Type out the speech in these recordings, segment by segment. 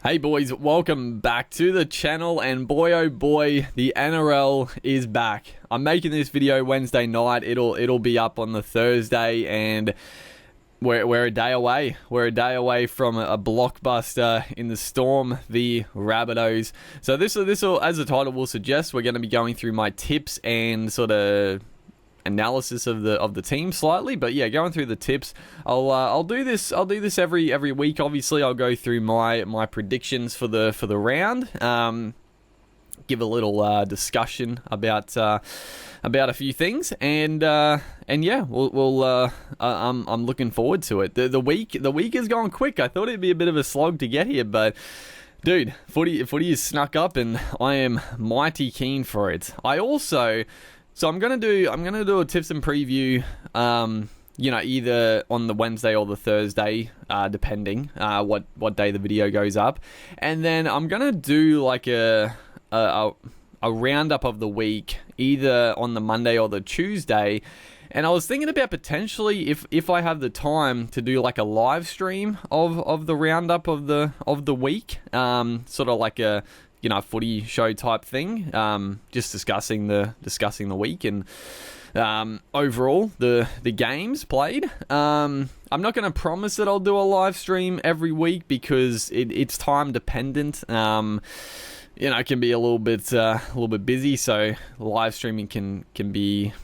Hey boys, welcome back to the channel, and boy oh boy, the NRL is back. I'm making this video Wednesday night. It'll be up on the Thursday, and we're a day away. We're a day away from a blockbuster in the Storm v Rabbitohs. So this will, as the title will suggest, we're going to be going through my tips and sort of analysis of the team slightly, but yeah, going through the tips. I'll do this every week. Obviously, I'll go through my predictions for the round. Give a little discussion about a few things, and yeah, I'm looking forward to it. The week is going quick. I thought it'd be a bit of a slog to get here, but dude, footy is snuck up, and I am mighty keen for it. So I'm gonna do a tips and preview, either on the Wednesday or the Thursday, depending what day the video goes up, and then I'm gonna do like a roundup of the week, either on the Monday or the Tuesday. And I was thinking about potentially, if I have the time, to do like a live stream of the roundup of the week, sort of like a footy show type thing, just discussing the week and overall the games played. I'm not going to promise that I'll do a live stream every week because it's time dependent. It can be a little bit busy, so live streaming can be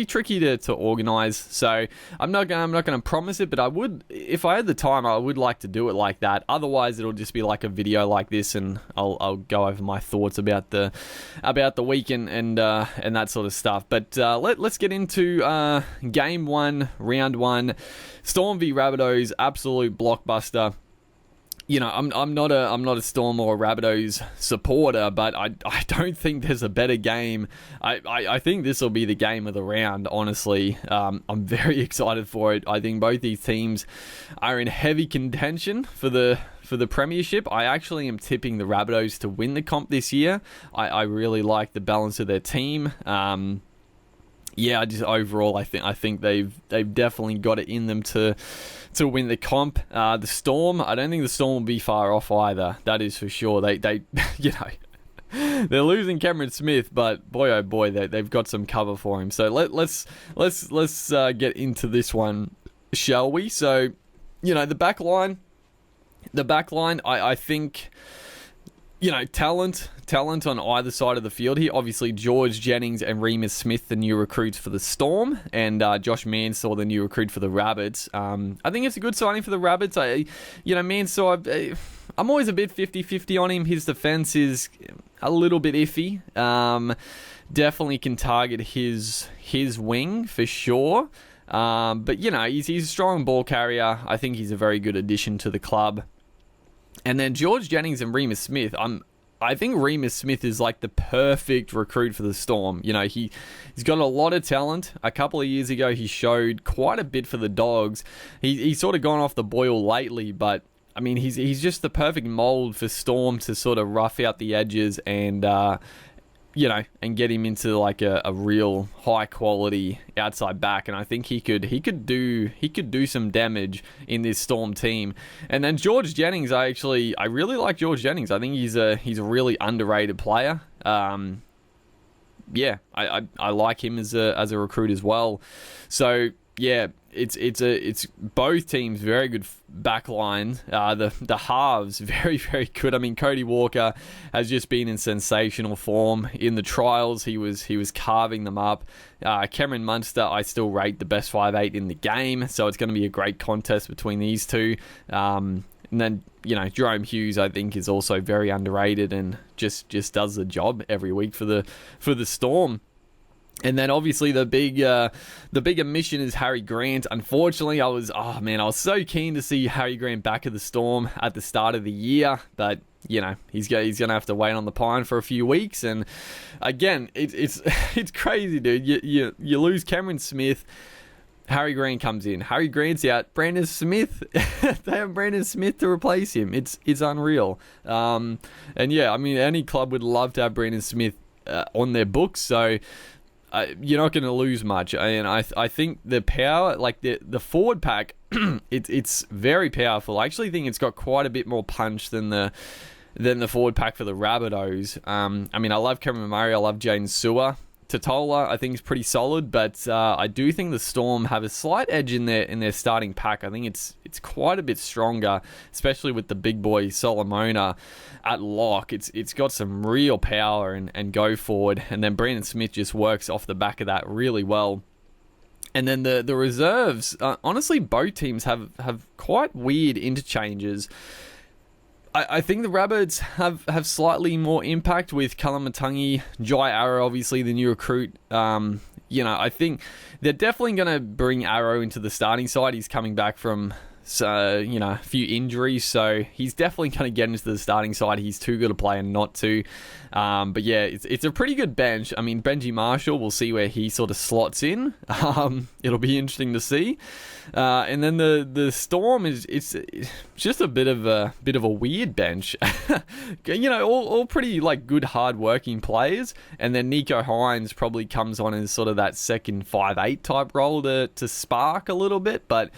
tricky to organize. So I'm not gonna promise it, but I would, if I had the time, I would like to do it like that. Otherwise, it'll just be like a video like this, and I'll go over my thoughts about the week and that sort of stuff. But let's get into game one, round one, Storm v Rabbitohs, absolute blockbuster. I'm not a Storm or a Rabbitohs supporter, but I don't think there's a better game. I think this will be the game of the round, honestly. I'm very excited for it. I think both these teams are in heavy contention for the premiership. I actually am tipping the Rabbitohs to win the comp this year. I really like the balance of their team. Overall, I think they've definitely got it in them to win the comp. The Storm, I don't think the Storm will be far off either. That is for sure. They they're losing Cameron Smith, but boy oh boy, they've got some cover for him. So let's get into this one, shall we? So the back line, I think. Talent on either side of the field here. Obviously, George Jennings and Remus Smith, the new recruits for the Storm, and Josh Mansour, the new recruit for the Rabbits. I think it's a good signing for the Rabbits. Mansour, I'm always a bit 50-50 on him. His defense is a little bit iffy. Definitely can target his wing for sure. But he's a strong ball carrier. I think he's a very good addition to the club. And then George Jennings and Remus Smith, I think Remus Smith is like the perfect recruit for the Storm. He's got a lot of talent. A couple of years ago, he showed quite a bit for the Dogs. He's sort of gone off the boil lately, but I mean, he's just the perfect mold for Storm to sort of rough out the edges and get him into like a real high quality outside back, and I think he could do some damage in this Storm team. And then George Jennings, I really like George Jennings. I think he's a really underrated player. I like him as a recruit as well. So yeah, it's both teams very good back line. The halves very, very good. I mean, Cody Walker has just been in sensational form in the trials. He was carving them up. Cameron Munster, I still rate the best 5'8" in the game, so it's going to be a great contest between these two. And then Jerome Hughes, I think, is also very underrated and just does the job every week for the Storm. And then obviously the big omission is Harry Grant. Unfortunately, I was so keen to see Harry Grant back at the Storm at the start of the year, but he's going to have to wait on the pine for a few weeks. And again, it's crazy, dude. You lose Cameron Smith. Harry Grant comes in. Harry Grant's out. Brandon Smith, they have Brandon Smith to replace him. It's unreal. And yeah, I mean, any club would love to have Brandon Smith on their books. So you're not going to lose much. And I think the power, like the forward pack, it's very powerful. I actually think it's got quite a bit more punch than the forward pack for the Rabbitohs. I mean, I love Cameron Murray. I love Jaden Sewer. Totola, I think, is pretty solid, but I do think the Storm have a slight edge in their starting pack. I think it's quite a bit stronger, especially with the big boy Solomona at lock. It's got some real power and go forward, and then Brandon Smith just works off the back of that really well. And then the reserves, honestly, both teams have quite weird interchanges. I think the Rabbits have slightly more impact with Kalamatangi, Jai Arrow, obviously the new recruit. I think they're definitely going to bring Arrow into the starting side. He's coming back from a few injuries, so he's definitely going to get into the starting side. He's too good a player not to. But yeah, it's a pretty good bench. I mean, Benji Marshall, we'll see where he sort of slots in. It'll be interesting to see. And then the Storm it's just a bit of a weird bench. All pretty like good hard-working players. And then Nico Hines probably comes on as sort of that second 5'8" type role to spark a little bit, but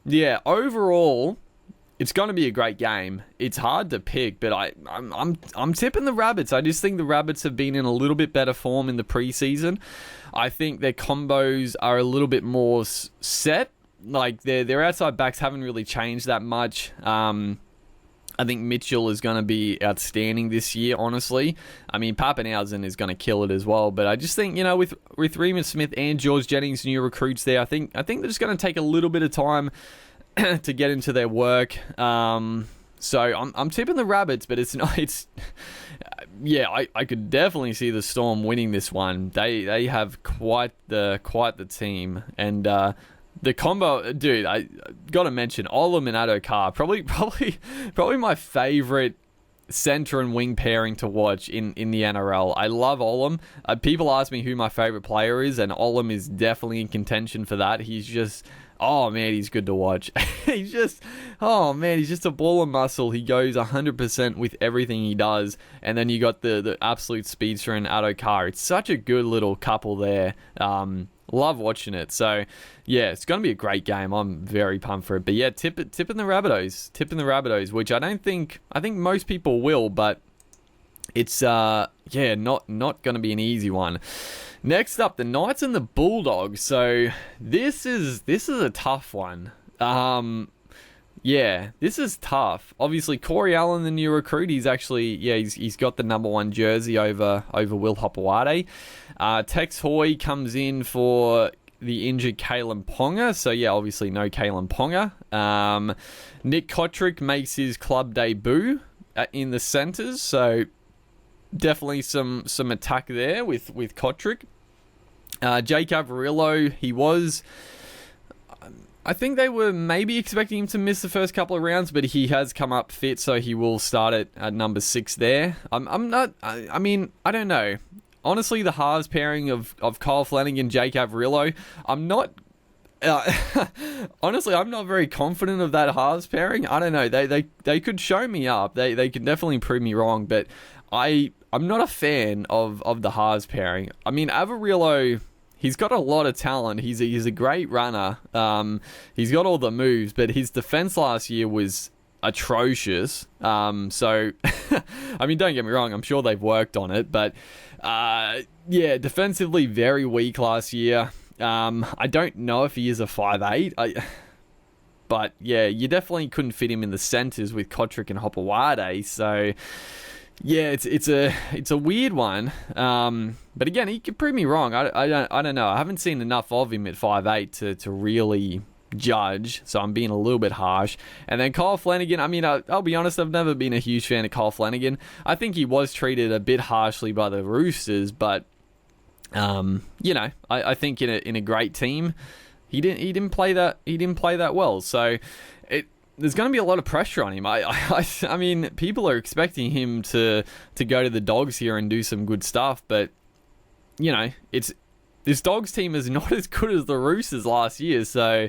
yeah, overall, it's going to be a great game. It's hard to pick, but I'm tipping the Rabbits. I just think the Rabbits have been in a little bit better form in the preseason. I think their combos are a little bit more set. Like their outside backs haven't really changed that much. I think Mitchell is going to be outstanding this year, honestly. I mean, Pappenhausen is going to kill it as well. But I just think, with Remus Smith and George Jennings, new recruits there, I think they're just going to take a little bit of time to get into their work. So I'm tipping the Rabbits, but it's not. I could definitely see the Storm winning this one. They have quite the team, and the combo, dude, I gotta mention Olam and Addo-Carr, probably my favorite center and wing pairing to watch in the NRL. I love Olam. People ask me who my favorite player is, and Olam is definitely in contention for that. He's just, oh man, he's good to watch. He's just a ball of muscle. He goes 100% with everything he does, and then you got the absolute speedster in Addo-Carr. It's such a good little couple there. Love watching it. So, yeah, it's going to be a great game. I'm very pumped for it. But yeah, tipping the Rabbitohs, which I think most people will, but it's not going to be an easy one. Next up, the Knights and the Bulldogs. So this is a tough one. Yeah, this is tough. Obviously, Corey Allen, the new recruit, he's got the number 1 jersey over Will Hopewade. Tex Hoy comes in for the injured Kalen Ponga. So, yeah, obviously no Kalen Ponga. Nick Kotrick makes his club debut in the centres. So, definitely some attack there with Kotrick. Jake Averillo, he was... I think they were maybe expecting him to miss the first couple of rounds, but he has come up fit, so he will start at number 6 there. I don't know. Honestly, the halves pairing of Kyle Flanagan, Jake Averillo, I'm not very confident of that halves pairing. I don't know. They could show me up. They could definitely prove me wrong, but I'm not a fan of the halves pairing. I mean, Averillo, he's got a lot of talent. He's a great runner. He's got all the moves, but his defense last year was atrocious. So, I mean, don't get me wrong. I'm sure they've worked on it, but defensively very weak last year. I don't know if he is a 5'8". But yeah, you definitely couldn't fit him in the centres with Kotrick and Hopewade. So yeah, it's a weird one. But again, he could prove me wrong. I don't know. I haven't seen enough of him at 5'8" to really judge, so I'm being a little bit harsh. And then Kyle Flanagan, I mean, I'll be honest, I've never been a huge fan of Kyle Flanagan. I think he was treated a bit harshly by the Roosters, but I think in a great team, he didn't play that well. So there's going to be a lot of pressure on him. I mean, people are expecting him to go to the Dogs here and do some good stuff, but this Dogs team is not as good as the Roosters last year, so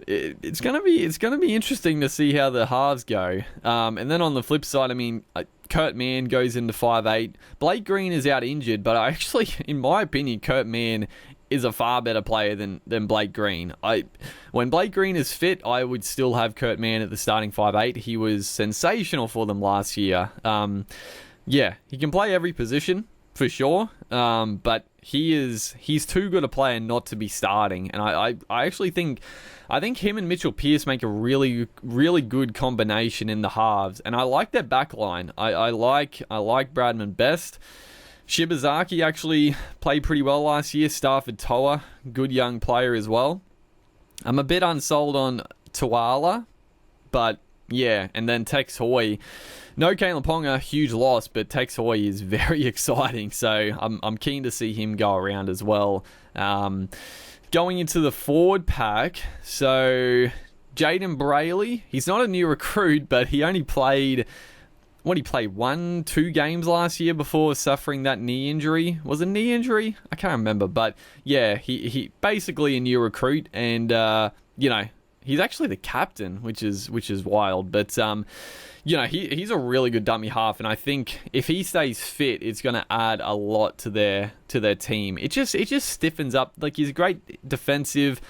it's gonna be interesting to see how the halves go. And then on the flip side, I mean, Kurt Mann goes into 5'8". Blake Green is out injured, but I actually, in my opinion, Kurt Mann is a far better player than Blake Green. When Blake Green is fit, I would still have Kurt Mann at the starting 5'8". He was sensational for them last year. He can play every position for sure, but he's too good a player not to be starting. And I actually think him and Mitchell Pearce make a really, really good combination in the halves, and I like their back line. I like Bradman best. Shibazaki actually played pretty well last year. Stafford Toa, good young player as well. I'm a bit unsold on Tuala, but yeah, and then Tex Hoy. No Kalen Ponga, huge loss, but Tex Hoy is very exciting, so I'm keen to see him go around as well. Going into the forward pack, so Jaden Brayley, he's not a new recruit, but he only played... he played 1-2 games last year before suffering that knee injury. Was it a knee injury? I can't remember. But yeah, he basically a new recruit, and he's actually the captain, which is wild. But he's a really good dummy half, and I think if he stays fit, it's going to add a lot to their team. It just stiffens up. Like, he's a great defensive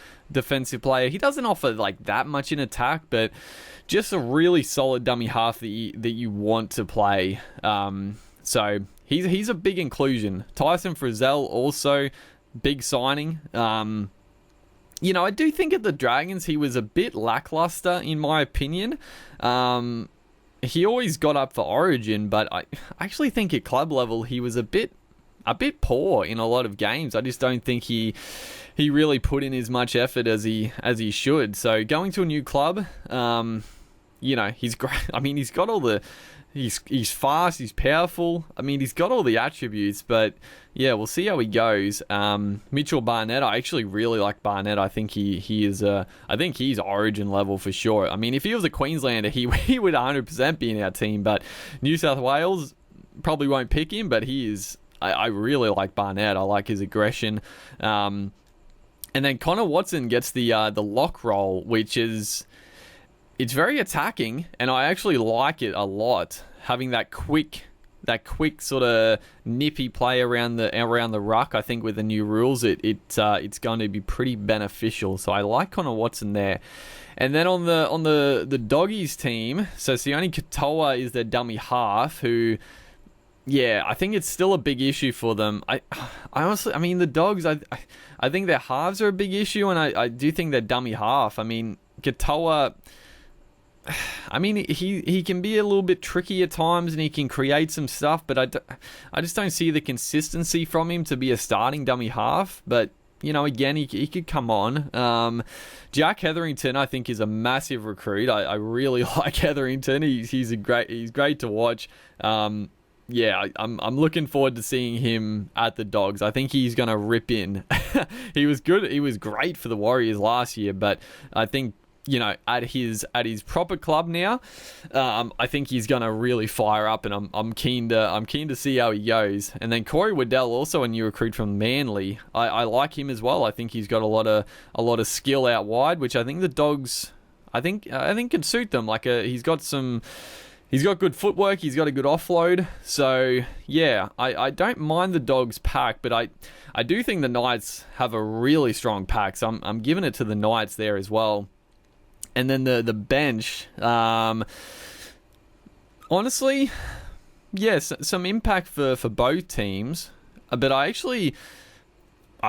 player. He doesn't offer like that much in attack, but just a really solid dummy half that you want to play. So he's a big inclusion. Tyson Frizzell also big signing. I do think at the Dragons he was a bit lackluster in my opinion. He always got up for Origin, but I actually think at club level he was a bit poor in a lot of games. I just don't think he really put in as much effort as he should. So going to a new club, he's great. I mean, he's got all the... He's fast, he's powerful. I mean, he's got all the attributes, but yeah, we'll see how he goes. Mitchell Barnett, I actually really like Barnett. I think he is I think he's Origin level for sure. I mean, if he was a Queenslander, he would 100% be in our team, but New South Wales probably won't pick him, but he is... I really like Barnett. I like his aggression. And then Connor Watson gets the lock role, which is... It's very attacking, and I actually like it a lot. Having that quick sort of nippy play around the ruck. I think with the new rules, it's going to be pretty beneficial. So I like Connor Watson there. And then on the Doggies team, so Sione Katoa is their dummy half, who, yeah, I think it's still a big issue for them. I honestly, I mean, the Dogs, I think their halves are a big issue, and I do think their dummy half. I mean, Katoa... I mean, he can be a little bit tricky at times, and he can create some stuff, but I just don't see the consistency from him to be a starting dummy half. But, again, he could come on. Jack Hetherington, I think, is a massive recruit. I really like Hetherington. He's great to watch. I'm looking forward to seeing him at the Dogs. I think he's going to rip in. He was good. He was great for the Warriors last year, but I think, at his proper club now, I think he's gonna really fire up, and I'm keen to see how he goes. And then Corey Waddell, also a new recruit from Manly. I like him as well. I think he's got a lot of skill out wide, which I think the Dogs, I think could suit them. Like he's got good footwork. He's got a good offload. So yeah, I don't mind the Dogs pack, but I do think the Knights have a really strong pack. So I'm giving it to the Knights there as well. And then the bench, honestly, yes, some impact for both teams. But I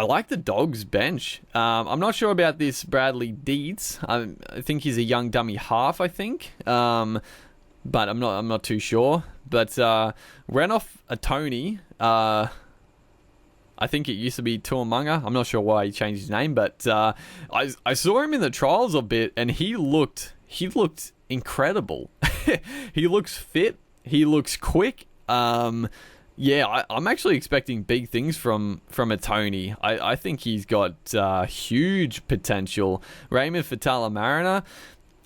like the Dogs bench. I'm not sure about this Bradley Dietz. I think he's a young dummy half, I think. But I'm not too sure. But Renouf Atoni, I think it used to be Tuamunga. I'm not sure why he changed his name, but I saw him in the trials a bit, and he looked incredible. He looks fit. He looks quick. I'm actually expecting big things from Atoni. I think he's got huge potential. Raymond Fatala-Mariner,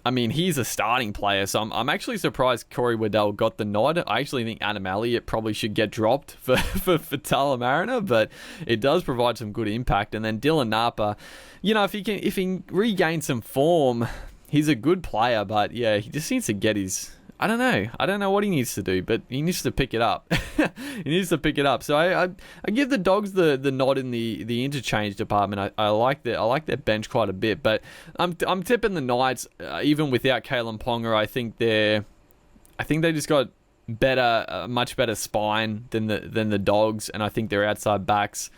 I mean, he's a starting player, so I'm actually surprised Corey Waddell got the nod. I actually think Adam Elliott probably should get dropped for Fatala-Mariner, but it does provide some good impact. And then Dylan Napa, if he regains some form, he's a good player, but yeah, he just needs to get his... I don't know. I don't know what he needs to do, but he needs to pick it up. He needs to pick it up. So I give the Dogs the nod in the interchange department. I like their bench quite a bit, but I'm tipping the Knights even without Kalen Ponga. I think they just got a much better spine than the Dogs, and I think their outside backs.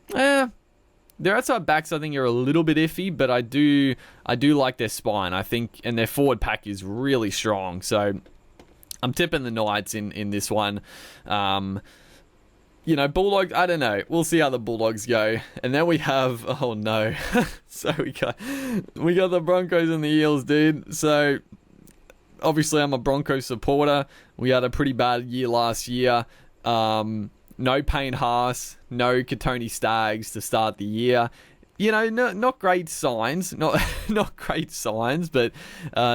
Their outside backs, I think, are a little bit iffy, but I do like their spine. I think, and their forward pack is really strong. So I'm tipping the Knights in this one. Bulldogs, I don't know. We'll see how the Bulldogs go. And then we have, oh no. So we got the Broncos and the Eels, dude. So obviously I'm a Broncos supporter. We had a pretty bad year last year. No Payne Haas, no Katoni Staggs to start the year. Not great signs, not great signs, but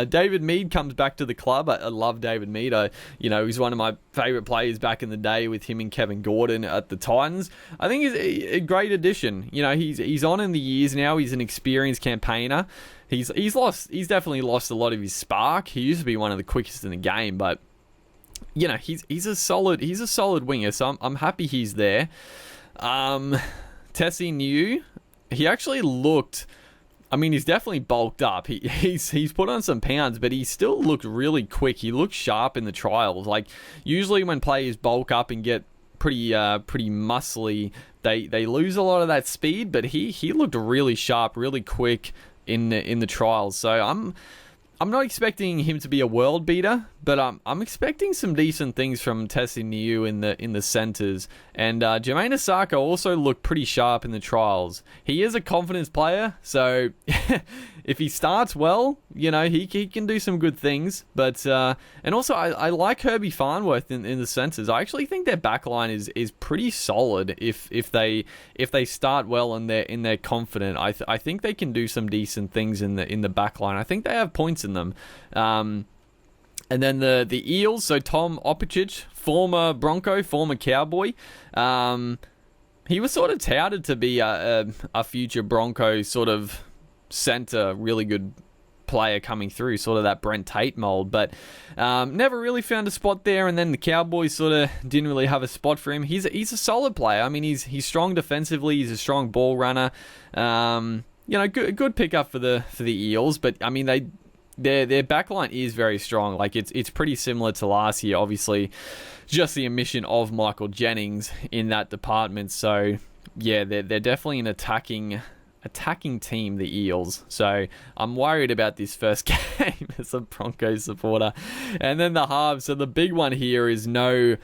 David Mead comes back to the club. I love David Mead. He's one of my favourite players back in the day with him and Kevin Gordon at the Titans. I think he's a great addition. He's on in the years now. He's an experienced campaigner. He's definitely lost a lot of his spark. He used to be one of the quickest in the game, but he's a solid winger. So I'm happy he's there. Tessie New. He actually looked, he's definitely bulked up. He's put on some pounds, but he still looked really quick. He looked sharp in the trials. Like, usually when players bulk up and get pretty muscly, they lose a lot of that speed, but he looked really sharp, really quick in the trials. So I'm not expecting him to be a world beater, but I'm expecting some decent things from Tessie Niu in the centres. And Jermaine Asako also looked pretty sharp in the trials. He is a confidence player, so if he starts well, he can do some good things. But and also I like Herbie Farnworth in the centres. I actually think their backline is pretty solid if they start well and they're confident. I think they can do some decent things in the backline. I think they have points in them. And then the Eels, so Tom Opicic, former Bronco, former Cowboy. He was sort of touted to be a future Bronco sort of centre, really good player coming through, sort of that Brent Tate mould, but never really found a spot there. And then the Cowboys sort of didn't really have a spot for him. He's a solid player. He's strong defensively. He's a strong ball runner. Good pickup for the Eels, but Their backline is very strong. Like, it's pretty similar to last year. Obviously, just the omission of Michael Jennings in that department. So yeah, they're definitely an attacking team, the Eels. So I'm worried about this first game as a Broncos supporter. And then the halves. So the big one here is no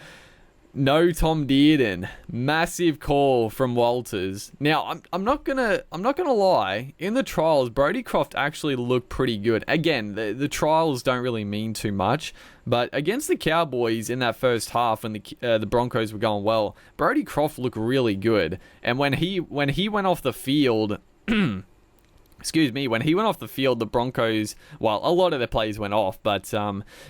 Tom Dearden. Massive call from Walters. Now, I'm not gonna lie. In the trials, Brodie Croft actually looked pretty good. Again, the trials don't really mean too much, but against the Cowboys in that first half, when the Broncos were going well, Brodie Croft looked really good. And when he went off the field. When he went off the field, the Broncos, well, a lot of their players went off, but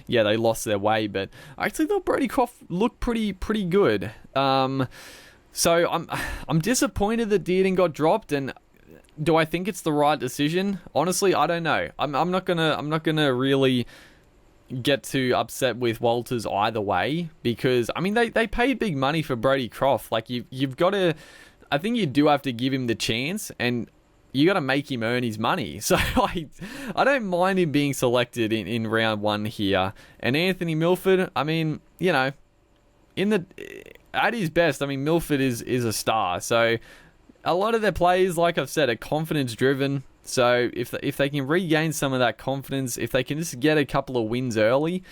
they lost their way. But I actually thought Brodie Croft looked pretty good. So I'm disappointed that Dearden got dropped, and do I think it's the right decision? Honestly, I don't know. I'm not gonna really get too upset with Walters either way, because they paid big money for Brodie Croft. Like, you've got to, I think you do have to give him the chance, and you got to make him earn his money. So I don't mind him being selected in round one here. And Anthony Milford, at his best, Milford is a star. So a lot of their players, like I've said, are confidence driven. So if they can regain some of that confidence, if they can just get a couple of wins early,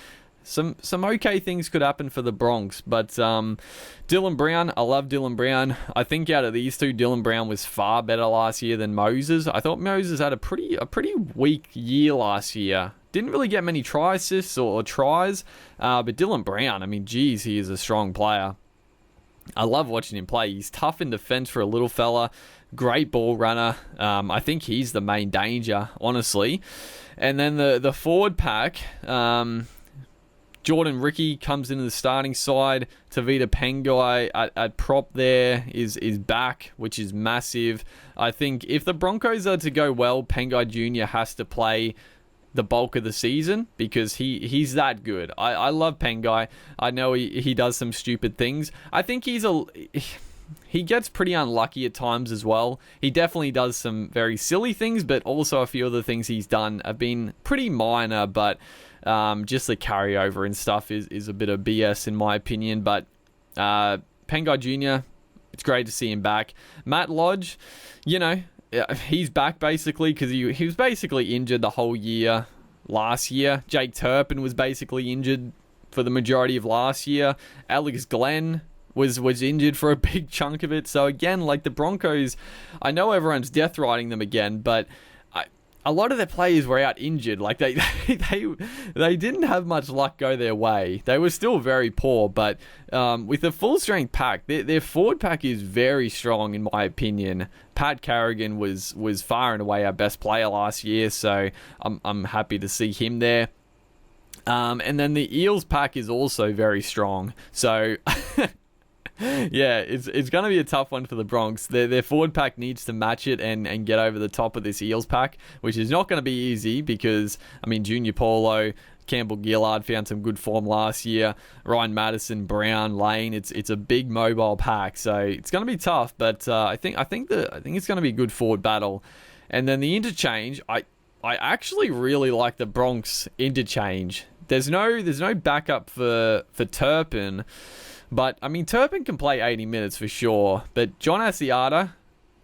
some okay things could happen for the Bronx. But Dylan Brown, I love Dylan Brown. I think out of these two, Dylan Brown was far better last year than Moses. I thought Moses had a pretty weak year last year. Didn't really get many try assists or tries. But Dylan Brown, he is a strong player. I love watching him play. He's tough in defense for a little fella. Great ball runner. I think he's the main danger, honestly. And then the forward pack, Jordan Ricky comes into the starting side. Tavita Pengai at prop there is back, which is massive. I think if the Broncos are to go well, Pengai Jr. has to play the bulk of the season because he's that good. I love Pengai. I know he does some stupid things. I think he gets pretty unlucky at times as well. He definitely does some very silly things, but also a few of the things he's done have been pretty minor, but just the carryover and stuff is a bit of BS in my opinion. But Pengai Jr., it's great to see him back. Matt Lodge, he's back basically because he was basically injured the whole year last year. Jake Turpin was basically injured for the majority of last year. Alex Glenn was injured for a big chunk of it. So again, like the Broncos, I know everyone's death riding them again, but a lot of their players were out injured. Like they didn't have much luck go their way. They were still very poor, but with a full strength pack, their forward pack is very strong in my opinion. Pat Carrigan was far and away our best player last year, so I'm happy to see him there. And then the Eels pack is also very strong. So yeah, it's going to be a tough one for the Bronx. Their forward pack needs to match it and get over the top of this Eels pack, which is not going to be easy because, Junior Paulo, Campbell Gillard found some good form last year. Ryan Madison, Brown, Lane. It's a big mobile pack, so it's going to be tough. But I think it's going to be a good forward battle. And then the interchange, I actually really like the Bronx interchange. There's no backup for Turpin. But, Turpin can play 80 minutes for sure. But John Asiata,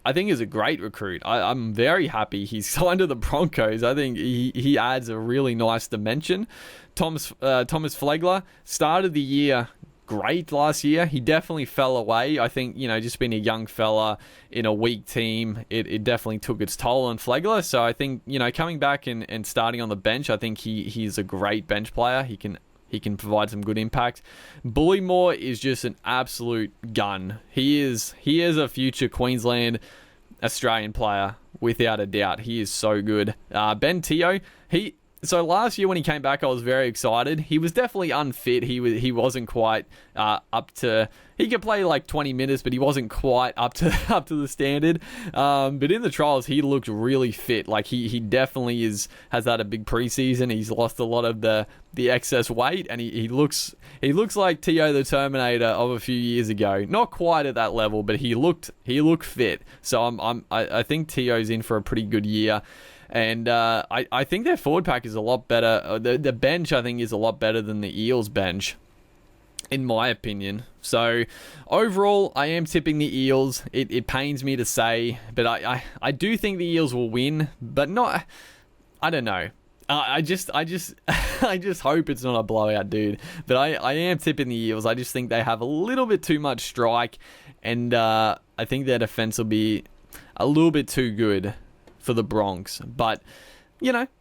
I think, is a great recruit. I'm very happy he's signed to the Broncos. I think he adds a really nice dimension. Thomas Flegler started the year great last year. He definitely fell away. I think, just being a young fella in a weak team, it definitely took its toll on Flegler. So I think, coming back and starting on the bench, I think he's a great bench player. He can provide some good impact. Bullymore is just an absolute gun. He is a future Queensland Australian player, without a doubt. He is so good. Ben Teo, so last year when he came back, I was very excited. He was definitely unfit. He wasn't quite up to. He could play like 20 minutes, but he wasn't quite up to the standard. But in the trials, he looked really fit. Like he definitely has had a big preseason. He's lost a lot of the excess weight, and he looks like Teo the Terminator of a few years ago. Not quite at that level, but he looked fit. So I think Teo's in for a pretty good year. And I think their forward pack is a lot better. The bench, I think, is a lot better than the Eels bench, in my opinion. So overall, I am tipping the Eels. It pains me to say, but I do think the Eels will win, but not. I don't know. I just hope it's not a blowout, dude. But I am tipping the Eels. I just think they have a little bit too much strike, and I think their defense will be a little bit too good for the Bronx. But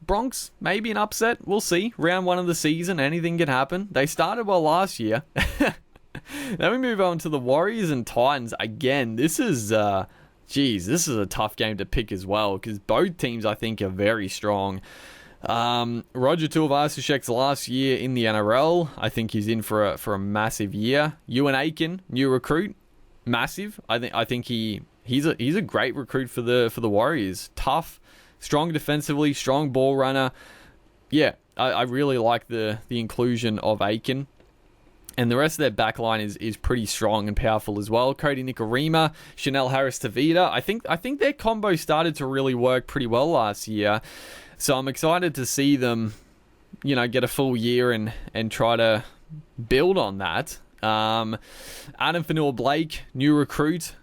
Bronx, maybe an upset. We'll see. Round 1 of the season, anything can happen. They started well last year. Then we move on to the Warriors and Titans. Again, this is a tough game to pick as well, because both teams, I think, are very strong. Roger Tuivasa-Sheck's last year in the NRL. I think he's in for a massive year. Ewan Aiken, new recruit, massive. I think he's a great recruit for the Warriors. Tough, strong defensively, strong ball runner. Yeah, I really like the inclusion of Aiken. And the rest of their backline is pretty strong and powerful as well. Cody Nikorima, Chanel Harris-Tavita. I think their combo started to really work pretty well last year. So I'm excited to see them, get a full year and try to build on that. Adam Fanua-Blake, new recruit.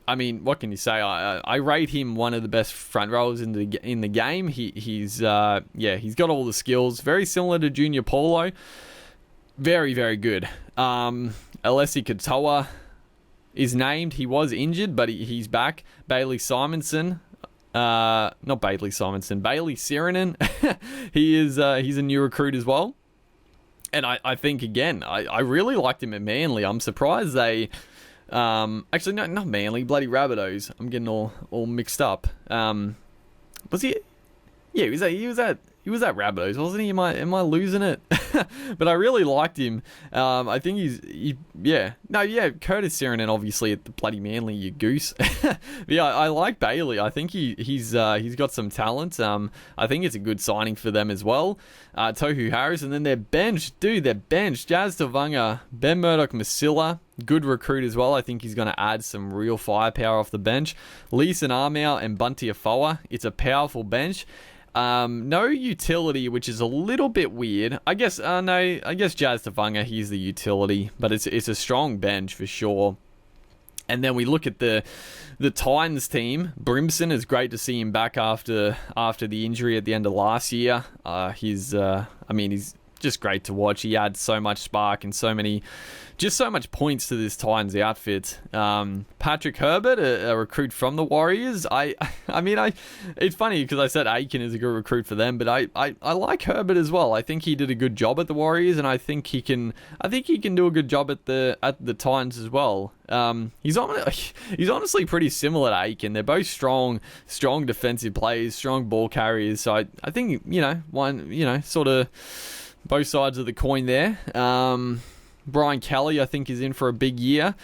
What can you say? I rate him one of the best front rowers in the game. He's got all the skills. Very similar to Junior Paulo. Very, very good. Alessi Katoa is named. He was injured, but he's back. Bailey Simonson. Not Bailey Simonson. Bailey Sirenen. He's a new recruit as well. And I think, again, I really liked him at Manly. I'm surprised they... actually, no, not Manly. Bloody Rabbitohs. I'm getting all mixed up. Was he... Yeah, he was He was at Rabbitohs, wasn't he? Am I losing it? But I really liked him. I think Curtis Sirenin obviously at the bloody Manly, you goose. But yeah, I like Bailey. I think he's got some talent. I think it's a good signing for them as well. Tohu Harris, and then their bench, Jazz Tavanga, Ben Murdoch-Masila, good recruit as well. I think he's going to add some real firepower off the bench. Leeson Armour and Bunty Afoa. It's a powerful bench. No utility, which is a little bit weird. I guess Jazz Tavanga, he's the utility, but it's a strong bench for sure. And then we look at the Titans team. Brimson, is great to see him back after the injury at the end of last year. He's just great to watch. He adds so much spark and so much points to this Titans outfit. Patrick Herbert, a recruit from the Warriors. It's funny because I said Aiken is a good recruit for them, but I like Herbert as well. I think he did a good job at the Warriors, and I think he can do a good job at the Titans as well. He's honestly pretty similar to Aiken. They're both strong defensive players, strong ball carriers. So I think sort of both sides of the coin there. Brian Kelly, I think, is in for a big year.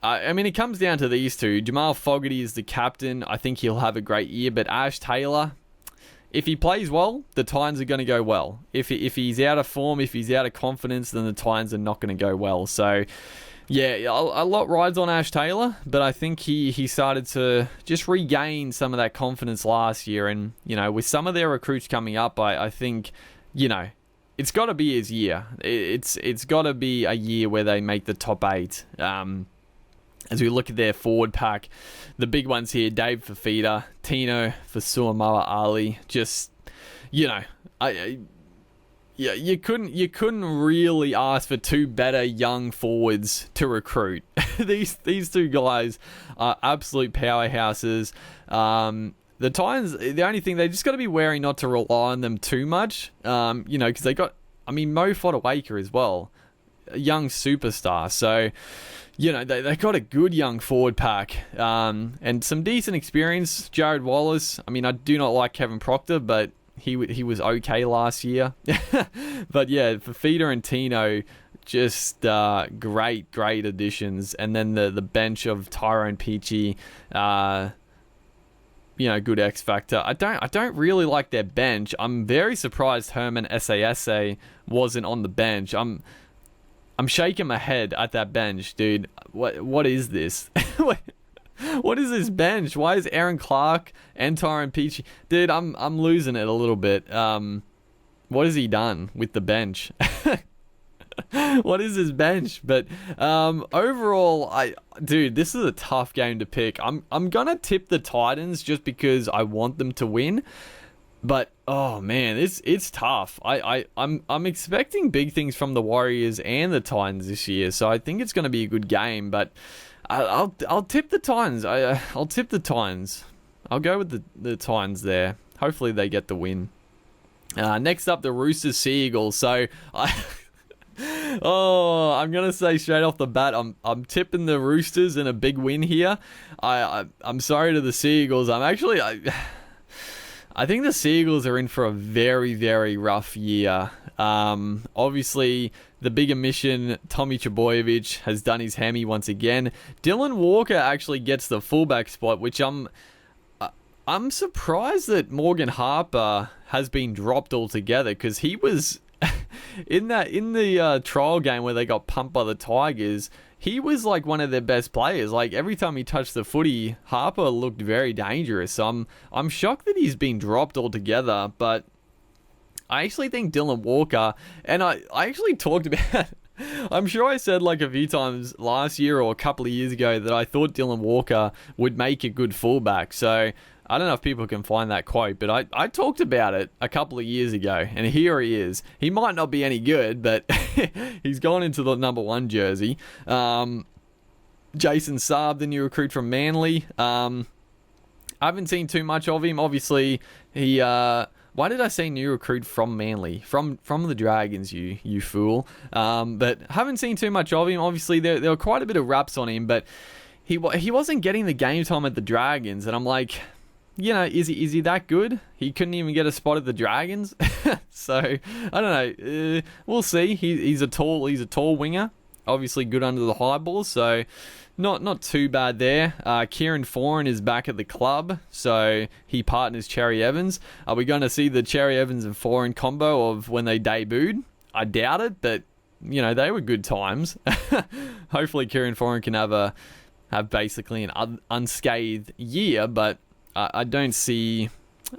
It comes down to these two. Jamal Fogarty is the captain. I think he'll have a great year. But Ash Taylor, if he plays well, the Titans are going to go well. If he's out of form, if he's out of confidence, then the Titans are not going to go well. So, yeah, a lot rides on Ash Taylor, but I think he started to just regain some of that confidence last year. And, with some of their recruits coming up, I think, it's got to be his year. It's got to be a year where they make the top 8. As we look at their forward pack, the big ones here: Dave Fafita, Tino Fasuamawa Ali. Just, you couldn't really ask for two better young forwards to recruit. These two guys are absolute powerhouses. The Titans, the only thing, they just got to be wary not to rely on them too much, because they got, Mo Fodawaker as well, a young superstar. So, they got a good young forward pack, and some decent experience. Jared Wallace, I do not like Kevin Proctor, but he was okay last year. But yeah, Fafita and Tino, just great additions. And then the bench of Tyrone Peachy, good X factor. I don't really like their bench. I'm very surprised Herman Sasa wasn't on the bench. I'm shaking my head at that bench, dude. What is this? What is this bench? Why is Aaron Clark and Tyrone Peachy? Dude, I'm losing it a little bit. What has he done with the bench? What is his bench? But overall, this is a tough game to pick. I'm gonna tip the Titans just because I want them to win. But oh man, it's tough. I'm expecting big things from the Warriors and the Titans this year, so I think it's gonna be a good game. But I'll tip the Titans. I'll tip the Titans. I'll go with the Titans there. Hopefully they get the win. Next up, the Roosters Sea Eagles. So I'm gonna say straight off the bat, I'm tipping the Roosters in a big win here. I'm sorry to the Sea Eagles. I think the Sea Eagles are in for a very, very rough year. Obviously, the big omission, Tommy Trbojevic has done his hammy once again. Dylan Walker actually gets the fullback spot, which I'm surprised that Morgan Harper has been dropped altogether, because he was in the trial game where they got pumped by the Tigers. He was like one of their best players. Like every time he touched the footy, Harper looked very dangerous. So I'm shocked that he's been dropped altogether. But I actually think Dylan Walker, and I actually talked about, I'm sure I said like a few times last year or a couple of years ago that I thought Dylan Walker would make a good fullback. So I don't know if people can find that quote, but I talked about it a couple of years ago, and here he is. He might not be any good, but he's gone into the number 1 jersey. Jason Saab, the new recruit from Manly. I haven't seen too much of him. Obviously, he... why did I say new recruit from Manly? From the Dragons, you fool. But haven't seen too much of him. Obviously, there were quite a bit of raps on him, but he wasn't getting the game time at the Dragons, and I'm like... is he that good? He couldn't even get a spot at the Dragons. So I don't know. We'll see. He's a tall winger. Obviously good under the high ball. So not too bad there. Kieran Foran is back at the club, so he partners Cherry Evans. Are we going to see the Cherry Evans and Foran combo of when they debuted? I doubt it, but they were good times. Hopefully Kieran Foran can have basically an unscathed year, but I don't see.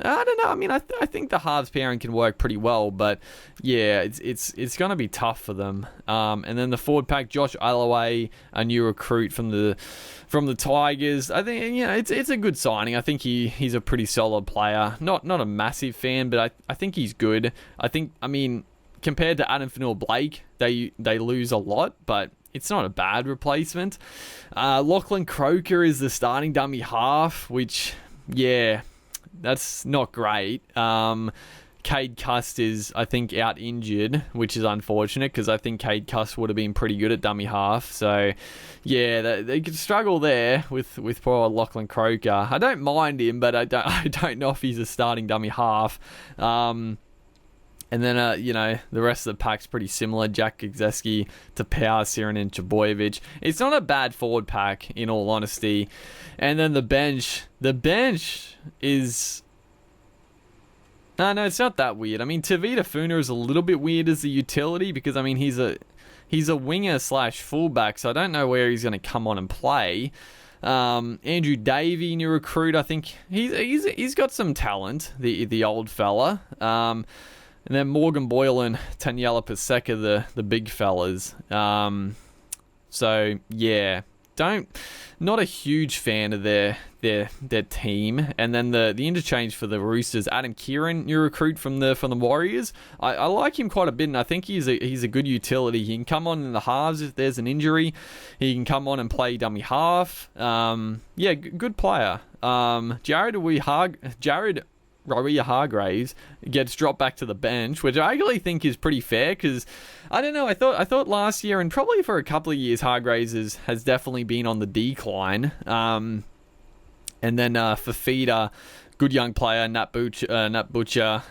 I don't know. I mean, I think the halves pairing can work pretty well, but yeah, it's going to be tough for them. And then the forward pack, Josh Alloway, a new recruit from the Tigers. I think it's a good signing. I think he's a pretty solid player. Not a massive fan, but I think he's good. I mean, compared to Adam Fanua-Blake, they lose a lot, but it's not a bad replacement. Lachlan Croker is the starting dummy half, which, yeah, that's not great. Cade Cust is, I think, out injured, which is unfortunate because I think Cade Cust would have been pretty good at dummy half. So, yeah, they could struggle there with poor Lachlan Croker. I don't mind him, but I don't know if he's a starting dummy half. And then, the rest of the pack's pretty similar. Jack Gzeski to Power, Siren, and Chaboyevich. It's not a bad forward pack, in all honesty. And then the bench. The bench is... No, it's not that weird. I mean, Tavita Funa is a little bit weird as a utility because, I mean, he's a winger / fullback, so I don't know where he's going to come on and play. Andrew Davey, new recruit. I think he's got some talent, the old fella. And then Morgan Boyle and Taniela Paseka, the big fellas. So yeah, not a huge fan of their team. And then the interchange for the Roosters, Adam Kieran, new recruit from the Warriors. I like him quite a bit, and I think he's a good utility. He can come on in the halves if there's an injury. He can come on and play dummy half. Good player. Jared Roria Hargraves gets dropped back to the bench, which I actually think is pretty fair because, I don't know, I thought last year and probably for a couple of years Hargraves has definitely been on the decline. And then Fafita, good young player, Nat Butcher,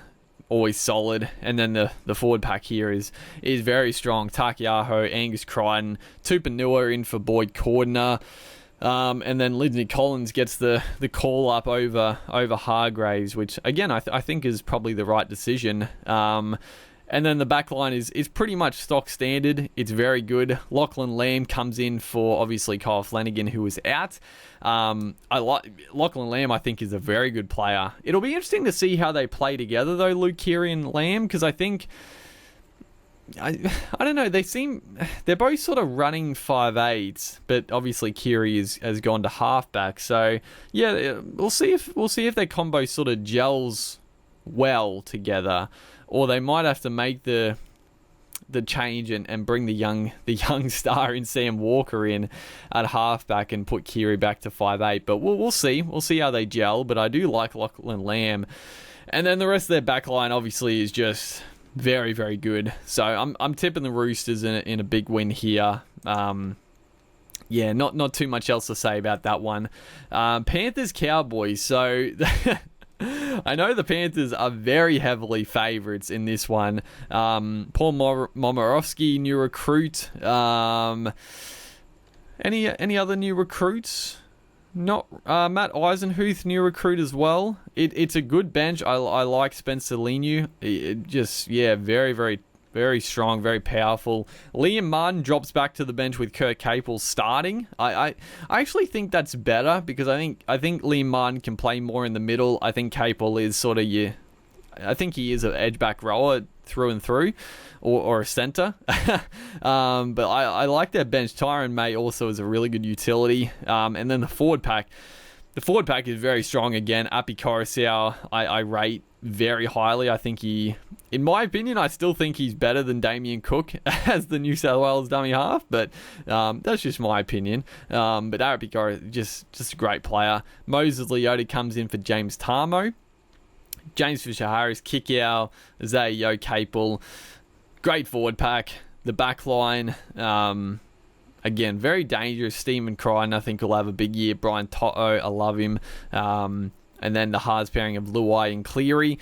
always solid. And then the forward pack here is very strong. Takiaho, Angus Crichton, Tupanua in for Boyd Cordner. And then Lindsay Collins gets the call up over Hargraves, which again I think is probably the right decision. And then the back line is pretty much stock standard. It's very good. Lachlan Lamb comes in for obviously Kyle Flanagan, who was out. I like Lachlan Lamb. I think is a very good player. It'll be interesting to see how they play together though, Luke Keary and Lamb, because I think. I don't know. They're both sort of running 5'8", but obviously Keary has gone to halfback. So yeah, we'll see if their combo sort of gels well together, or they might have to make the change and bring the young star in Sam Walker in at halfback and put Keary back to 5'8". But we'll see. We'll see how they gel. But I do like Lachlan Lamb, and then the rest of their back line obviously is just very, very good. So I'm tipping the Roosters in a big win here. Not too much else to say about that one. Panthers Cowboys. So I know the Panthers are very heavily favourites in this one. Paul Momorowski, new recruit. Any other new recruits? Not Matt Eisenhuth, new recruit as well. It's a good bench. I like Spencer Leniu. Very, very, very strong, very powerful. Liam Martin drops back to the bench with Kurt Capel starting. I actually think that's better because I think Liam Martin can play more in the middle. I think Capel is sort of I think he is an edge back rower through and through, or a centre. But I like their bench. Tyron May also is a really good utility. And then the forward pack. The forward pack is very strong again. Api Coruscant, I rate very highly. I think in my opinion, I still think he's better than Damien Cook as the New South Wales dummy half, but that's just my opinion. But Api Coruscant, just a great player. Moses Leota comes in for James Tarmo. James Fisher-Harris, Kikau, Isaiah Yeo Capel. Great forward pack. The back line, again, very dangerous. Stephen Crichton, I think, will have a big year. Brian Toto, I love him. And and then the halves pairing of Luai and Cleary.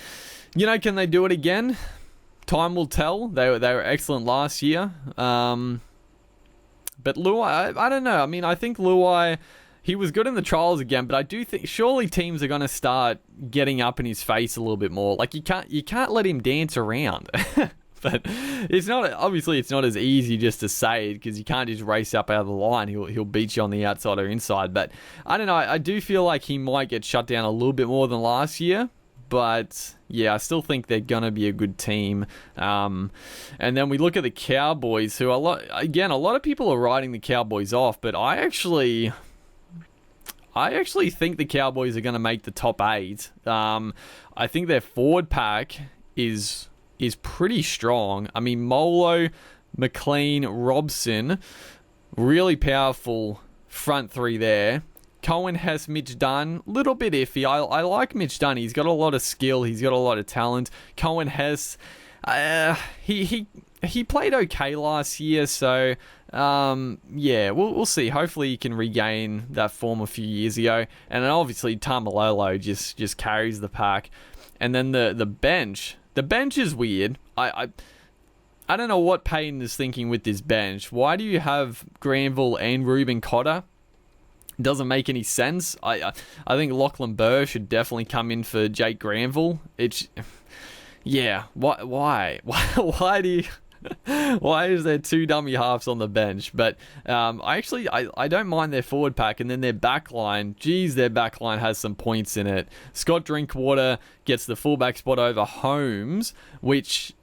You know, can they do it again? Time will tell. They were excellent last year. But Luai, I don't know. I mean, I think Luai, he was good in the trials again, but I do think surely teams are going to start getting up in his face a little bit more. Like, you can't let him dance around. But it's not as easy just to say it, because you can't just race up out of the line. He'll beat you on the outside or inside. But I don't know. I do feel like he might get shut down a little bit more than last year. But yeah, I still think they're going to be a good team. And then we look at the Cowboys, who a lot of people are writing the Cowboys off, but I actually think the Cowboys are going to make the top 8. I think their forward pack is pretty strong. I mean, Molo, McLean, Robson, really powerful front 3 there. Cohen has Mitch Dunn, little bit iffy. I like Mitch Dunn. He's got a lot of skill. He's got a lot of talent. Cohen has, he played okay last year, so yeah, we'll see. Hopefully he can regain that form a few years ago. And then obviously Tamalolo just carries the pack. And then the bench. The bench is weird. I don't know what Payton is thinking with this bench. Why do you have Granville and Reuben Cotter? Doesn't make any sense. I think Lachlan Burr should definitely come in for Jake Granville. Yeah. Why do you? Why is there 2 dummy halves on the bench? But I don't mind their forward pack, and then their back line. Geez, their back line has some points in it. Scott Drinkwater gets the fullback spot over Holmes, which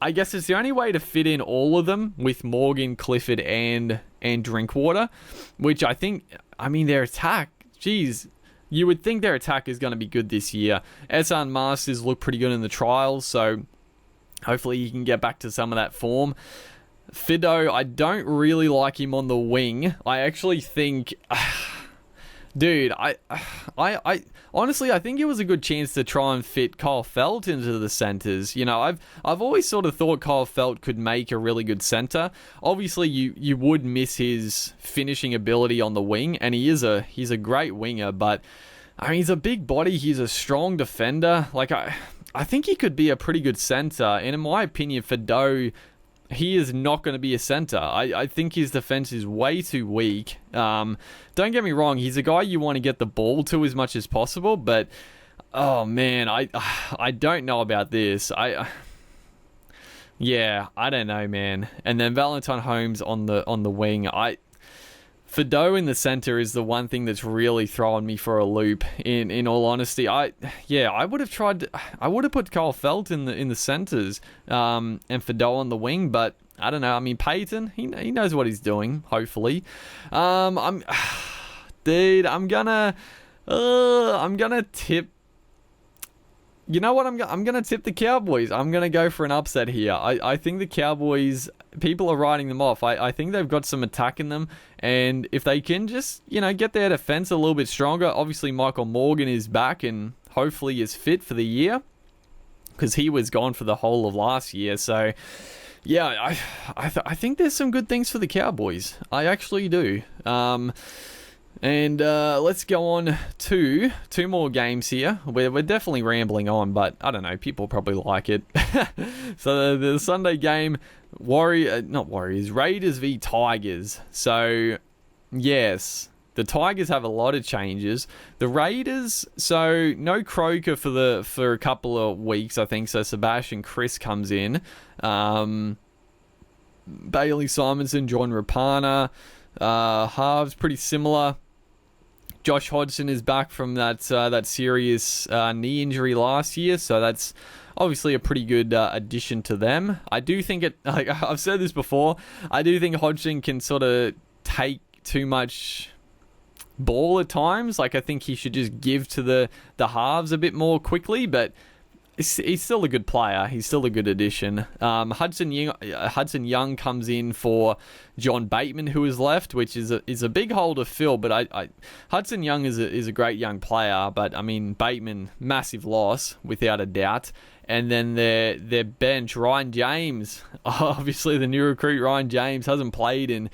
I guess it's the only way to fit in all of them with Morgan, Clifford, and Drinkwater, which I think, I mean, their attack, geez, you would think their attack is going to be good this year. Esan Masters looked pretty good in the trials, so hopefully he can get back to some of that form. Fido, I don't really like him on the wing. I actually think, dude, I honestly, I think it was a good chance to try and fit Kyle Felt into the centers. You know, I've always sort of thought Kyle Felt could make a really good center. Obviously, you would miss his finishing ability on the wing, and he's a great winger, but I mean, he's a big body, he's a strong defender. Like, I think he could be a pretty good center, and in my opinion, Fido, he is not going to be a center. I think his defense is way too weak. Don't get me wrong, he's a guy you want to get the ball to as much as possible, but oh man, I don't know about this. Yeah, I don't know, man. And then Valentine Holmes on the wing. Fido in the center is the one thing that's really throwing me for a loop. In all honesty, I would have put Kyle Felt in the centers, and Fido on the wing, but I don't know. I mean, Payton, he knows what he's doing. Hopefully, I'm gonna tip. You know what? I'm gonna tip the Cowboys. I'm gonna go for an upset here. I think the Cowboys, people are writing them off. I think they've got some attack in them, and if they can just, you know, get their defense a little bit stronger. Obviously, Michael Morgan is back and hopefully is fit for the year, because he was gone for the whole of last year. So yeah, I think there's some good things for the Cowboys. I actually do. And let's go on to 2 more games here. We're definitely rambling on, but I don't know, people probably like it. So the Sunday game, Raiders v Tigers. So yes, the Tigers have a lot of changes. The Raiders, so no Croker for a couple of weeks, I think. So Sebastian Chris comes in. Bailey Simonson, John Rapana. Halves pretty similar. Josh Hodgson is back from that serious knee injury last year, so that's obviously a pretty good addition to them. I do think like I've said this before, I do think Hodgson can sort of take too much ball at times. Like, I think he should just give to the halves a bit more quickly, but he's still a good player. He's still a good addition. Hudson Young comes in for John Bateman, who is left, which is a big hole to fill. But Hudson Young is a great young player, but I mean, Bateman, massive loss without a doubt. And then their bench, Ryan James, obviously the new recruit Ryan James hasn't played in.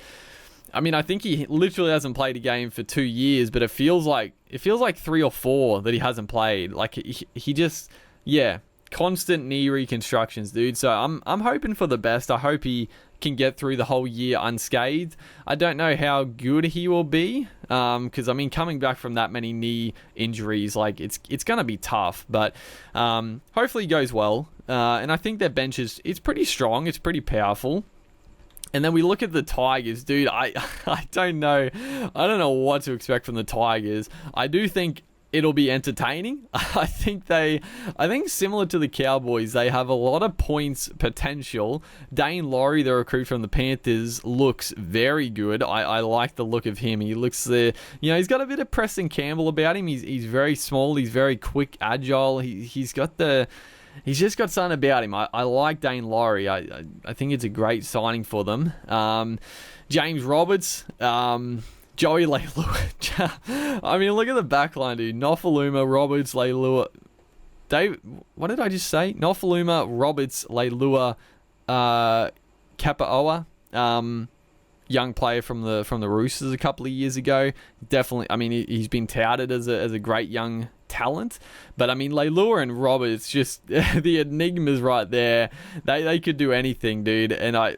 I mean, I think he literally hasn't played a game for 2 years, but it feels like it feels like 3 or 4 that he hasn't played. Like he just, yeah, constant knee reconstructions, dude. So I'm hoping for the best. I hope he can get through the whole year unscathed. I don't know how good he will be, because I mean, coming back from that many knee injuries, like it's gonna be tough. But hopefully he goes well. And I think their bench it's pretty strong. It's pretty powerful. And then we look at the Tigers, dude. I don't know. I don't know what to expect from the Tigers. I do think it'll be entertaining. I think similar to the Cowboys, they have a lot of points potential. Dane Laurie, the recruit from the Panthers, looks very good. I like the look of him. He looks he's got a bit of Preston Campbell about him. He's very small. He's very quick, agile. He's just got something about him. I like Dane Laurie. I think it's a great signing for them. James Roberts, Joey Leilua. I mean, look at the back line, dude. Nofaluma, Roberts, Leilua. Dave, what did I just say? Nofaluma, Roberts, Leilua, Kapaoa. Young player from the Roosters a couple of years ago. Definitely, I mean, he's been touted as a great young talent, but I mean, Leilua and Roberts, just the enigmas right there. They could do anything, dude, and I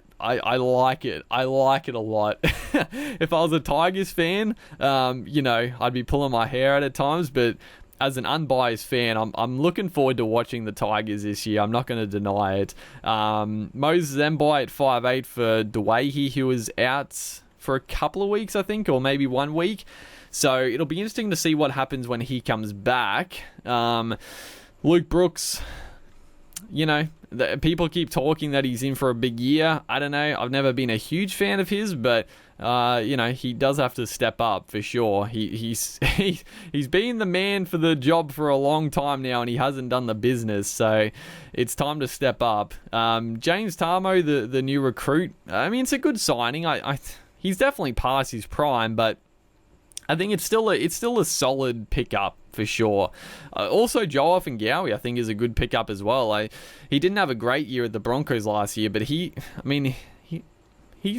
like it. I like it a lot. If I was a Tigers fan, I'd be pulling my hair out at times, but as an unbiased fan, I'm looking forward to watching the Tigers this year. I'm not going to deny it. Moses Mbai at 5'8" for Dewey, who was out for a couple of weeks, I think, or maybe 1 week. So it'll be interesting to see what happens when he comes back. Luke Brooks, people keep talking that he's in for a big year. I don't know. I've never been a huge fan of his, but he does have to step up for sure. He's been the man for the job for a long time now, and he hasn't done the business. So it's time to step up. James Tarmo, the new recruit. I mean, it's a good signing. He's definitely past his prime, but I think it's still a solid pickup for sure. Also, Joe Offengawi, I think, is a good pickup as well. He didn't have a great year at the Broncos last year, but he's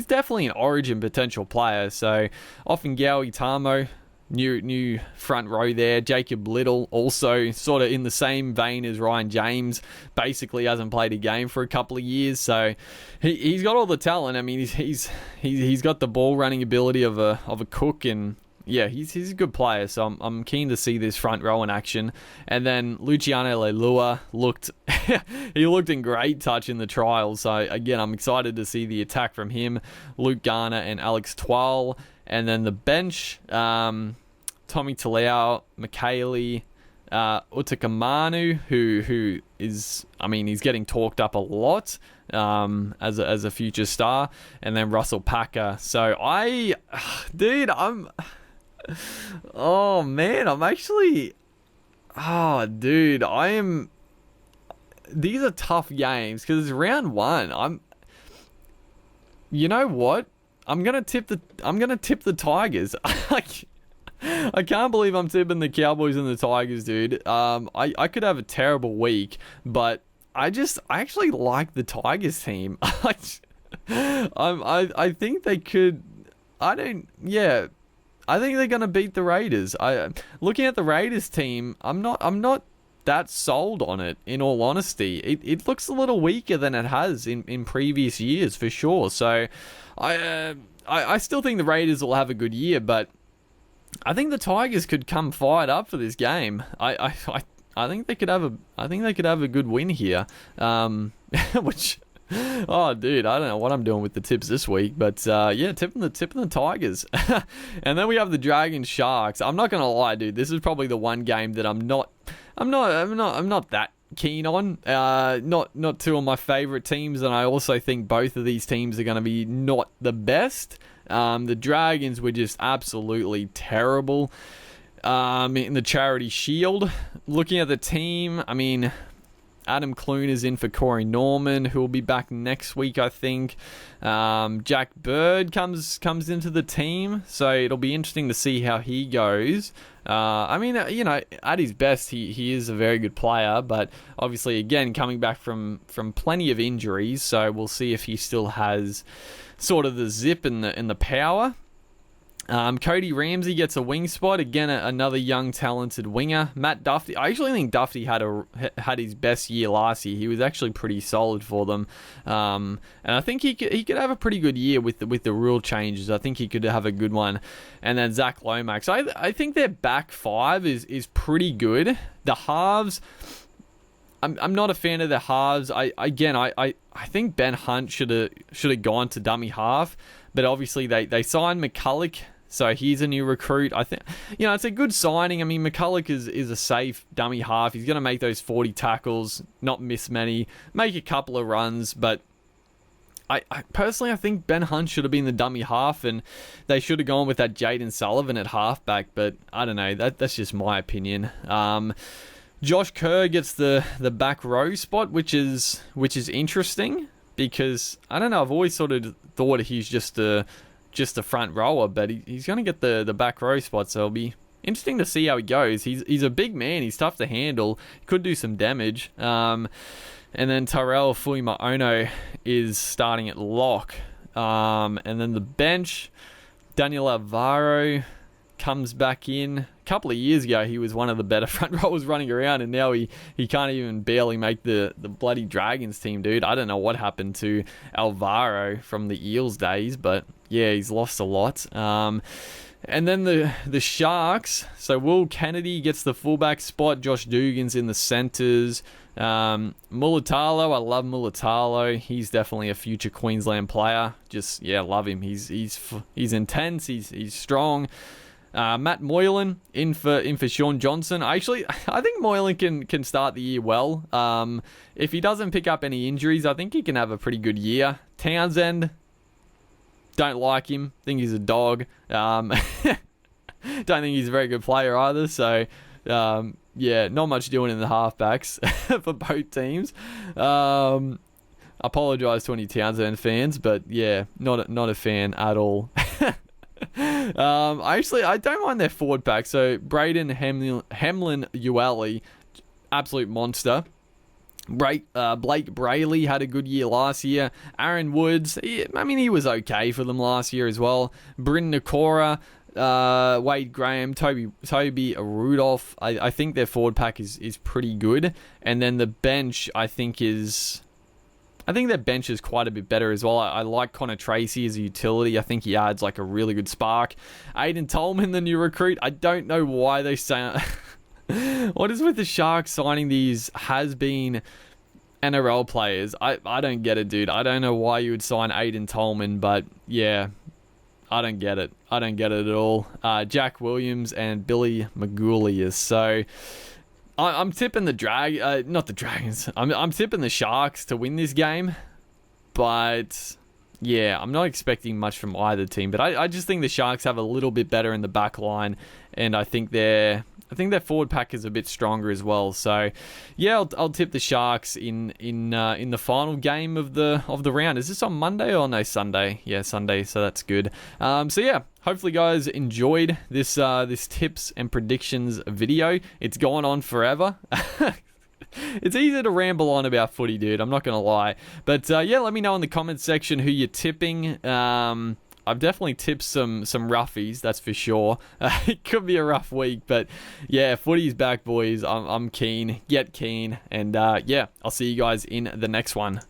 definitely an origin potential player. So Offengawi, Tamo, new front row there. Jacob Little, also sort of in the same vein as Ryan James, basically hasn't played a game for a couple of years. So he's got all the talent. I mean, he's got the ball running ability of a cook, and yeah, he's a good player, so I'm keen to see this front row in action. And then Luciano Leilua looked in great touch in the trials. So again, I'm excited to see the attack from him, Luke Garner and Alex Twal. And then the bench, Tommy Talau, Michaeli, Utakamanu, who is, I mean, he's getting talked up a lot as a future star, and then Russell Packer. So these are tough games because it's round 1. You know what? I'm gonna tip the Tigers. I can't believe I'm tipping the Cowboys and the Tigers, dude. I could have a terrible week, but I actually like the Tigers team. I think they could. I think they're gonna beat the Raiders. Looking at the Raiders team, I'm not that sold on it, in all honesty. It looks a little weaker than it has in previous years, for sure. So I still think the Raiders will have a good year, but I think the Tigers could come fired up for this game. I think they could have a good win here. Which, oh dude, I don't know what I'm doing with the tips this week, but tipping the Tigers. And then we have the Dragons Sharks. I'm not gonna lie, dude, this is probably the one game that I'm not that keen on. Not two of my favorite teams, and I also think both of these teams are going to be not the best. The Dragons were just absolutely terrible in the Charity Shield. Looking at the team, I mean, Adam Clune is in for Corey Norman, who will be back next week, I think. Jack Bird comes into the team, so it'll be interesting to see how he goes. I mean, at his best, he is a very good player, but obviously, again, coming back from plenty of injuries, so we'll see if he still has sort of the zip and the power. Cody Ramsey gets a wing spot. Again, another young, talented winger. Matt Duffy. I actually think Duffy had his best year last year. He was actually pretty solid for them. And I think he could have a pretty good year with the rule changes. I think he could have a good one. And then Zach Lomax. I think their back five is pretty good. The halves, I'm not a fan of the halves. I think Ben Hunt should have gone to dummy half. But obviously they signed McCulloch. So he's a new recruit. I think, it's a good signing. I mean, McCulloch is a safe dummy half. He's going to make those 40 tackles, not miss many, make a couple of runs. But I personally, I think Ben Hunt should have been the dummy half, and they should have gone with that Jaden Sullivan at halfback. But I don't know. That's just my opinion. Josh Kerr gets the back row spot, which is interesting because I don't know. I've always sort of thought he's just a front rower, but he's going to get the back row spot, so it'll be interesting to see how he goes. He's a big man. He's tough to handle. Could do some damage. And then Tyrell Fuimaono is starting at lock. And then the bench, Daniel Alvaro comes back in. A couple of years ago, he was one of the better front rowers running around, and now he can't even barely make the bloody Dragons team, dude. I don't know what happened to Alvaro from the Eels days, but yeah, he's lost a lot. And then the Sharks. So Will Kennedy gets the fullback spot. Josh Dugan's in the centres. Mulatalo, I love Mulatalo. He's definitely a future Queensland player. Just love him. He's intense. He's strong. Matt Moylan in for Sean Johnson. I think Moylan can start the year well. If he doesn't pick up any injuries, I think he can have a pretty good year. Townsend, don't like him. Think he's a dog. Don't think he's a very good player either. So, not much doing in the halfbacks for both teams. Apologise to any Townsend fans, but yeah, not a fan at all. I don't mind their forward pack. So Braden Hamlin Ueli, absolute monster. Blake Brayley had a good year last year. Aaron Woods, he was okay for them last year as well. Bryn Nakora, Wade Graham, Toby Rudolph. I think their forward pack is pretty good. And then the bench, I think their bench is quite a bit better as well. I like Connor Tracy as a utility. I think he adds like a really good spark. Aiden Tolman, the new recruit. I don't know why they say... What is with the Sharks signing these has-been NRL players? I don't get it, dude. I don't know why you would sign Aiden Tolman, but yeah, I don't get it. I don't get it at all. Jack Williams and Billy Magoulias. So... I'm tipping not the Dragons. I'm tipping the Sharks to win this game, but yeah, I'm not expecting much from either team. But I just think the Sharks have a little bit better in the back line, and I think their forward pack is a bit stronger as well. So yeah, I'll tip the Sharks in the final game of the round. Is this on Monday or no, Sunday? Yeah, Sunday. So that's good. So yeah. Hopefully, guys enjoyed this tips and predictions video. It's gone on forever. It's easy to ramble on about footy, dude. I'm not going to lie. But let me know in the comments section who you're tipping. I've definitely tipped some roughies, that's for sure. It could be a rough week, but yeah, footy's back, boys. I'm keen. Get keen. And I'll see you guys in the next one.